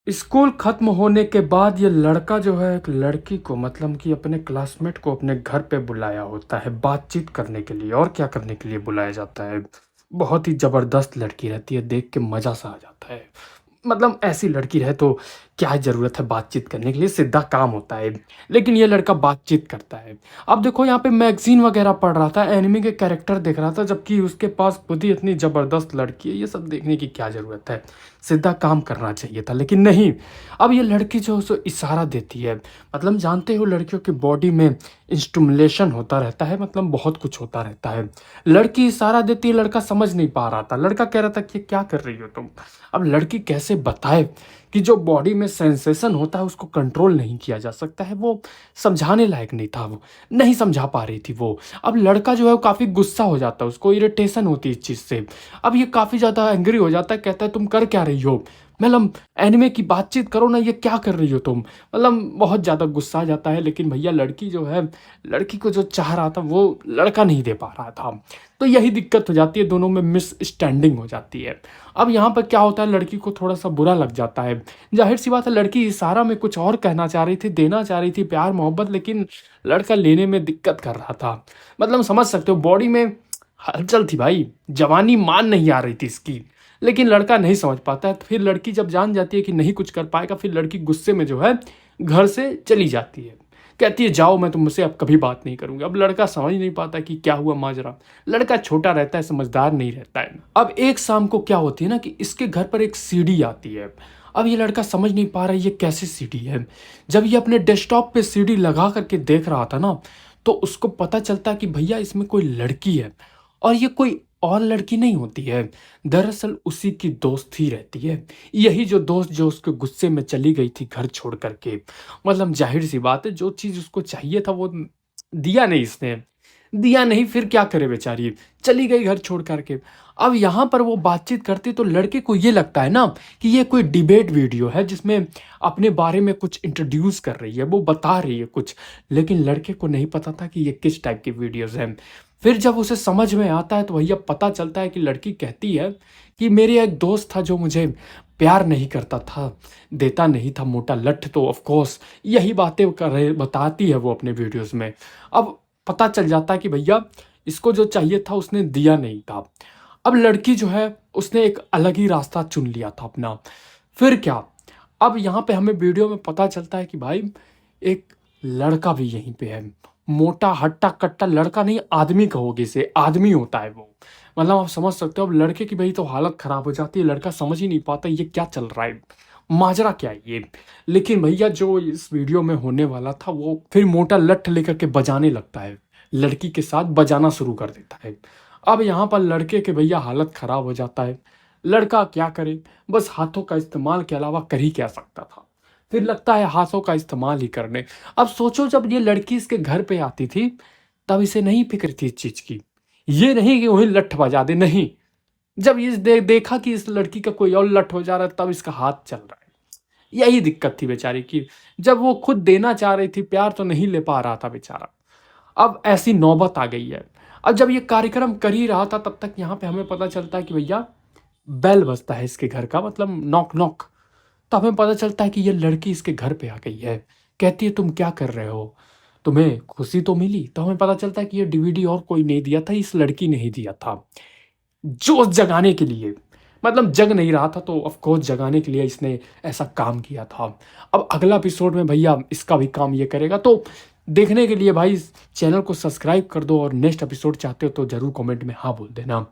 School खत्म होने के बाद ये लड़का जो है एक लड़की को मतलब कि अपने क्लासमेट को अपने घर पे बुलाया होता है बातचीत करने के लिए। और क्या करने के लिए बुलाया जाता है? बहुत ही ज़बरदस्त लड़की रहती है, देख के मज़ा सा आ जाता है। मतलब ऐसी लड़की रहे तो क्या ज़रूरत है बातचीत करने के लिए, सीधा काम होता है। लेकिन ये लड़का बातचीत करता है। अब देखो यहाँ पे मैगज़ीन वगैरह पढ़ रहा था, एनिमे के कैरेक्टर देख रहा था, जबकि उसके पास खुद ही इतनी ज़बरदस्त लड़की है, ये सब देखने की क्या ज़रूरत है? सीधा काम करना चाहिए था, लेकिन नहीं। अब ये लड़की जो है सो इशारा देती है। मतलब जानते हो लड़कियों की बॉडी में स्टिमुलेशन होता रहता है, मतलब बहुत कुछ होता रहता है। लड़की इशारा देती है, लड़का समझ नहीं पा रहा था। लड़का कह रहा था कि क्या कर रही हो तुम? अब लड़की कैसे बताए कि जो बॉडी में सेंसेशन होता है उसको कंट्रोल नहीं किया जा सकता है, वो समझाने लायक नहीं था, वो नहीं समझा पा रही थी वो। अब लड़का जो है वो काफ़ी गुस्सा हो जाता है, उसको इरिटेशन होती है इस चीज़ से। अब ये काफ़ी ज़्यादा एंग्री हो जाता है, कहता है तुम कर क्या रही हो? मतलब एनिमे की बातचीत करो ना, ये क्या कर रही हो तुम? मतलब बहुत ज़्यादा गुस्सा आ जाता है। लेकिन भैया लड़की जो है, लड़की को जो चाह रहा था वो लड़का नहीं दे पा रहा था। तो यही दिक्कत हो जाती है, दोनों में मिसस्टैंडिंग हो जाती है। अब यहाँ पर क्या होता है, लड़की को थोड़ा-सा बुरा लग जाता है। ज़ाहिर-सी बात है, लड़की इशारा में कुछ और कहना चाह रही थी, देना चाह रही थी प्यार मोहब्बत, लेकिन लड़का लेने में दिक्कत कर रहा था। मतलब समझ सकते हो, बॉडी में हलचल थी भाई, जवानी मान नहीं आ रही थी इसकी। लेकिन लड़का नहीं समझ पाता है, तो फिर लड़की जब जान जाती है कि नहीं कुछ कर पाएगा, फिर लड़की गुस्से में जो है घर से चली जाती है। कहती है जाओ, मैं तुमसे अब कभी बात नहीं करूँगी। अब लड़का समझ नहीं पाता कि क्या हुआ माजरा। लड़का छोटा रहता है, समझदार नहीं रहता है। अब एक शाम को क्या होती है ना कि इसके घर पर एक सीडी आती है। अब ये लड़का समझ नहीं पा रहा है ये कैसी सीडी है। जब ये अपने डेस्कटॉप पे सीडी लगा करके देख रहा था ना, तो उसको पता चलता है कि भैया इसमें कोई लड़की है। और ये कोई और लड़की नहीं होती है, दरअसल उसी की दोस्त ही रहती है। यही जो दोस्त जो उसके गुस्से में चली गई थी घर छोड़ कर के। मतलब ज़ाहिर-सी बात है, जो चीज़ उसको चाहिए था वो दिया नहीं इसने। दिया नहीं, फिर क्या करे बेचारी, चली गई घर छोड़ कर के। अब यहाँ पर वो बातचीत करती तो लड़के को ये लगता है ना कि ये कोई डिबेट वीडियो है जिसमें अपने बारे में कुछ इंट्रोड्यूस कर रही है, वो बता रही है कुछ। लेकिन लड़के को नहीं पता था कि ये किस टाइप की वीडियोज़ हैं। फिर जब उसे समझ में आता है तो भैया पता चलता है कि लड़की कहती है कि मेरे एक दोस्त था जो मुझे प्यार नहीं करता था, देता नहीं था, मोटा लठ। तो ऑफ कोर्स यही बातें कर रहे बताती है वो अपने वीडियोज़ में। अब पता चल जाता है कि भैया इसको जो चाहिए था उसने दिया नहीं था। अब लड़की जो है उसने एक अलग ही रास्ता चुन लिया था अपना। फिर क्या? अब यहाँ पे हमें वीडियो में पता चलता है कि भाई एक लड़का भी यहीं पे है। मोटा हट्टा-कट्टा लड़का नहीं, आदमी कहोगे इसे, आदमी होता है वो। मतलब आप समझ सकते हो, अब लड़के की भाई तो हालत खराब हो जाती है, लड़का समझ ही नहीं पाता ये क्या चल रहा है, माजरा क्या है ये? लेकिन भैया जो इस वीडियो में होने वाला था वो फिर मोटा लठ लेकर के बजाने लगता है। लड़की के साथ बजाना शुरू कर देता है। अब यहाँ पर लड़के के भैया हालत खराब हो जाता है। लड़का क्या करे? बस हाथों का इस्तेमाल के अलावा कर ही क्या सकता था? फिर लगता है हाथों का इस्तेमाल ही करने। अब सोचो जब ये लड़की इसके घर पे आती थी, तब इसे नहीं फ़िक्र थी इस चीज़ की। ये नहीं कि वहीं लठ बजा दे, नहीं। जब ये देखा कि इस लड़की का कोई और लठ हो जा रहा है, तब इसका हाथ चल रहा है। यही दिक्कत थी बेचारी की। जब वो खुद देना चाह रही थी प्यार, तो नहीं ले पा रहा था बेचारा। अब ऐसी नौबत आ गई है। अब जब ये कार्यक्रम कर ही रहा था, तब तक यहाँ पे हमें पता चलता है कि भैया बेल बजता है इसके घर का, मतलब नॉक नॉक। तो हमें पता चलता है कि ये लड़की इसके घर पे आ गई है। कहती है तुम क्या कर रहे हो? तुम्हें खुशी तो मिली? तो हमें पता चलता है कि ये डीवीडी और कोई नहीं दिया था, इस लड़की ने ही दिया था। जोश जगाने के लिए। मतलब जग नहीं रहा था तो ऑफ कोर्स जगाने के लिए इसने ऐसा काम किया था। अब अगला एपिसोड में भैया इसका भी काम ये करेगा। तो देखने के लिए भाई इस चैनल को सब्सक्राइब कर दो, और नेक्स्ट एपिसोड चाहते हो तो ज़रूर कमेंट में हाँ बोल देना।